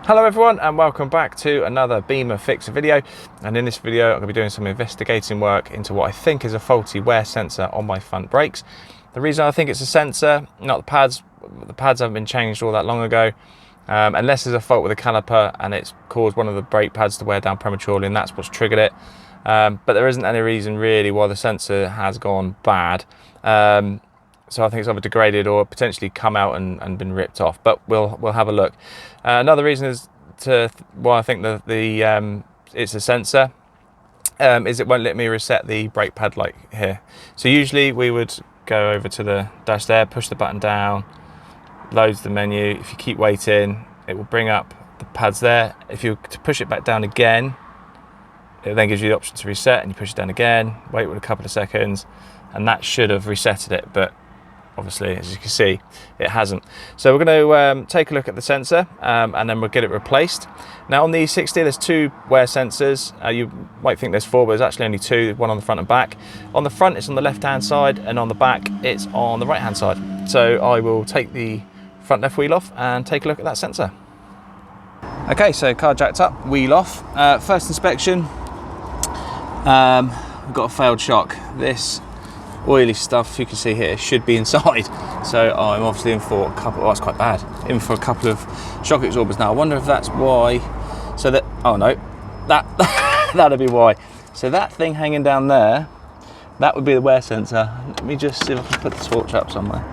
Hello everyone and welcome back to another BimmerFixer video, and in this video I'm going to be doing some investigating work into what I think is a faulty wear sensor on my front brakes. The reason I think it's a sensor, not the pads haven't been changed all that long ago, unless there's a fault with the caliper and it's caused one of the brake pads to wear down prematurely and that's what's triggered it. But there isn't any reason really why the sensor has gone bad. So I think it's either degraded or potentially come out and been ripped off, but we'll have a look. Another reason is why I think it's a sensor is it won't let me reset the brake pad like here. So usually we would go over to the dash there, push the button down, loads the menu. If you keep waiting, it will bring up the pads there. If you to push it back down again, it then gives you the option to reset, and you push it down again, wait with a couple of seconds, and that should have resetted it, but obviously, as you can see, it hasn't. So we're going to take a look at the sensor and then we'll get it replaced. Now on the E60, there's two wear sensors. You might think there's four, but there's actually only two, one on the front and back. On the front, it's on the left-hand side, and on the back, it's on the right-hand side. So I will take the front left wheel off and take a look at that sensor. Okay, so car jacked up, wheel off. First inspection, we've got a failed shock. This oily stuff you can see here should be inside, so I'm obviously in for a couple. Oh, it's quite bad. In for a couple of shock absorbers now. I wonder if that's why. So that, oh no, that'd be why. So that thing hanging down there, that would be the wear sensor. Let me just see if I can put the torch up somewhere.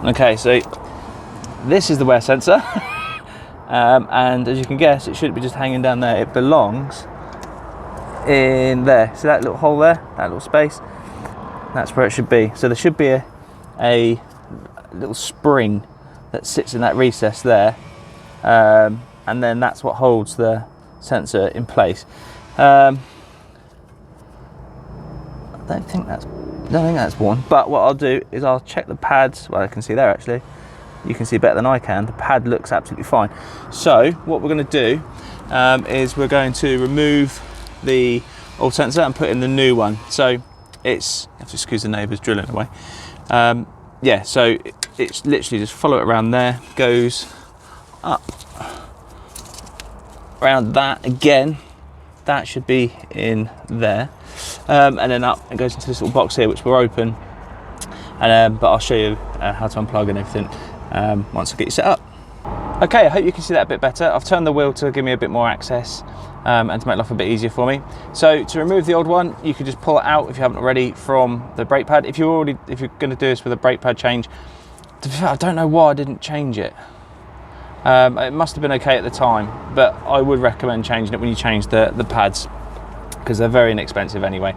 Okay, so this is the wear sensor, and as you can guess, it shouldn't be just hanging down there. It belongs in there. See that little hole there, that little space? That's where it should be. So there should be a little spring that sits in that recess there, and then that's what holds the sensor in place. I don't think that's one. But what I'll do is I'll check the pads. Well, I can see there actually. You can see better than I can. The pad looks absolutely fine. So what we're going to do is we're going to remove the old sensor and put in the new one. So it's, I have to excuse the neighbours drilling away. Yeah, so it's literally just follow it around there, goes up, around that again, that should be in there, and then up and goes into this little box here which will open, and but I'll show you how to unplug and everything once I get you set up. Okay, I hope you can see that a bit better. I've turned the wheel to give me a bit more access and to make life a bit easier for me. So to remove the old one, you could just pull it out if you haven't already from the brake pad. If you're going to do this with a brake pad change, to be fair, I don't know why I didn't change it. It must have been okay at the time, but I would recommend changing it when you change the pads, because they're very inexpensive anyway.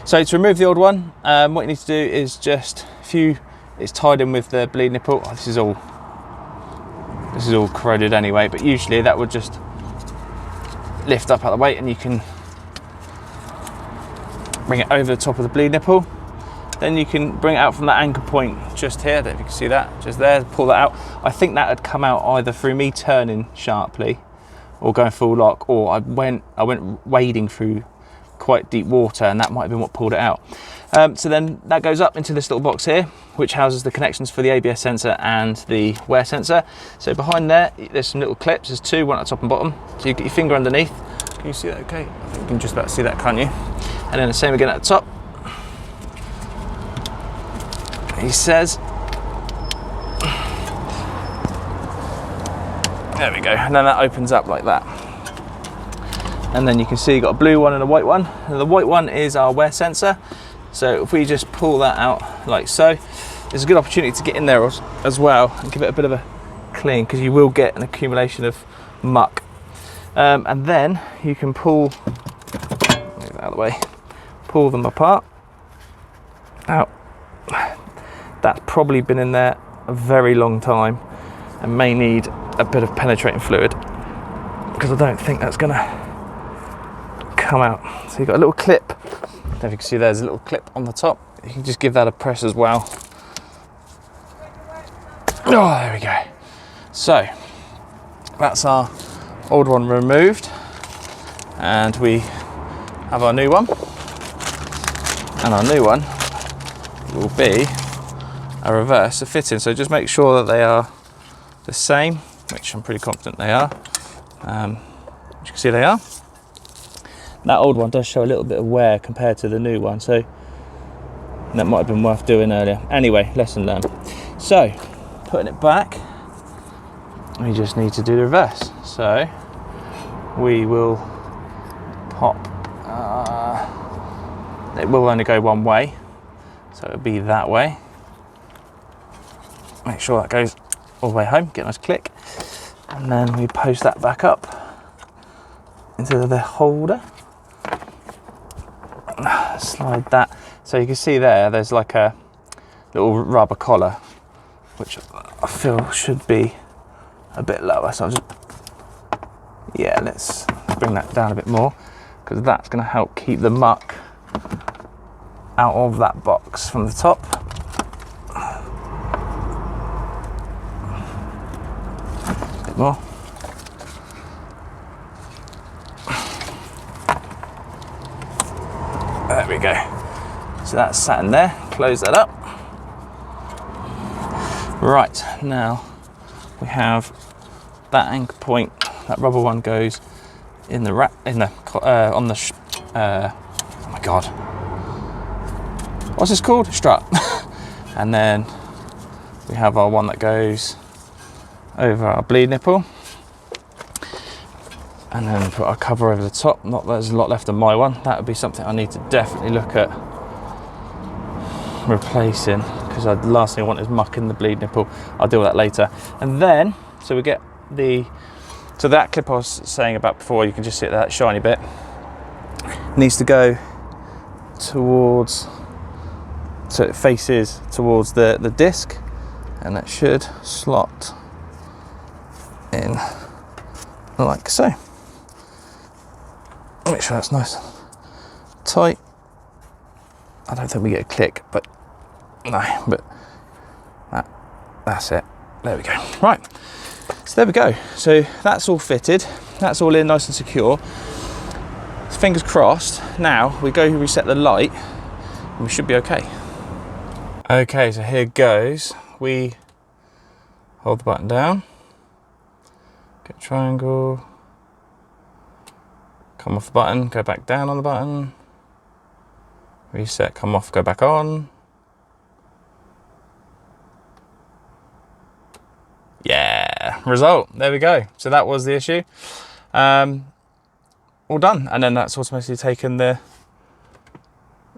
So to remove the old one, what you need to do is just, it's tied in with the bleed nipple. Oh, this is all corroded anyway, but usually that would just lift up out of the way and you can bring it over the top of the bleed nipple. Then you can bring it out from that anchor point just here. I don't know if you can see that, just there, pull that out. I think that had come out either through me turning sharply or going full lock, or I went wading through quite deep water, and that might have been what pulled it out. So then that goes up into this little box here, which houses the connections for the ABS sensor and the wear sensor. So behind there, there's some little clips. There's two, one at the top and bottom. So you get your finger underneath. Can you see that okay? I think you can just about see that, can't you? And then the same again at the top. He says, there we go. And then that opens up like that. And then you can see you've got a blue one and a white one. And the white one is our wear sensor. So if we just pull that out like so, there's a good opportunity to get in there as well and give it a bit of a clean, because you will get an accumulation of muck. And then you can pull, move that out of the way, pull them apart. Now, that's probably been in there a very long time and may need a bit of penetrating fluid, because I don't think that's gonna come out. So you've got a little clip. If you can see, there's a little clip on the top. You can just give that a press as well. Oh, there we go. So that's our old one removed, and we have our new one. And our new one will be a reverse fitting. So just make sure that they are the same. Make which I'm pretty confident they are. As you can see, they are. That old one does show a little bit of wear compared to the new one, so that might have been worth doing earlier. Anyway, lesson learned. So, putting it back, we just need to do the reverse. So, we will pop, it will only go one way, so it'll be that way. Make sure that goes all the way home, get a nice click. And then we post that back up into the holder. Slide that. So you can see there's like a little rubber collar, which I feel should be a bit lower. So I'll just, yeah, let's bring that down a bit more, because that's going to help keep the muck out of that box from the top. A bit more. There we go. So that's sat in there. Close that up. Right, now we have that anchor point. That rubber one goes in the oh my god, what's this called? Strut. And then we have our one that goes over our bleed nipple, and then put our cover over the top. Not that there's a lot left of my one. That would be something I need to definitely look at replacing, because the last thing I want is muck in the bleed nipple. I'll deal with that later. And then, so we get so that clip I was saying about before, you can just see that shiny bit needs to go towards, so it faces towards the disc, and that should slot in like so. Make sure that's nice tight. I don't think we get a click, but no, but that's it. There we go. Right, so there we go. So that's all fitted. That's all in nice and secure. Fingers crossed. Now we go reset the light, and we should be okay. Okay, so here goes. We hold the button down, get a triangle, come off the button, go back down on the button, reset, come off, go back on. Yeah, result, there we go. So that was the issue. All done, and then that's automatically taken the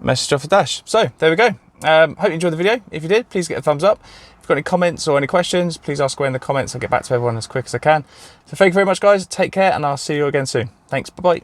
message off the dash. So there we go. Hope you enjoyed the video. If you did, please get a thumbs up. If you've got any comments or any questions, please ask away in the comments. I'll get back to everyone as quick as I can. So thank you very much, guys. Take care, and I'll see you again soon. Thanks, bye-bye.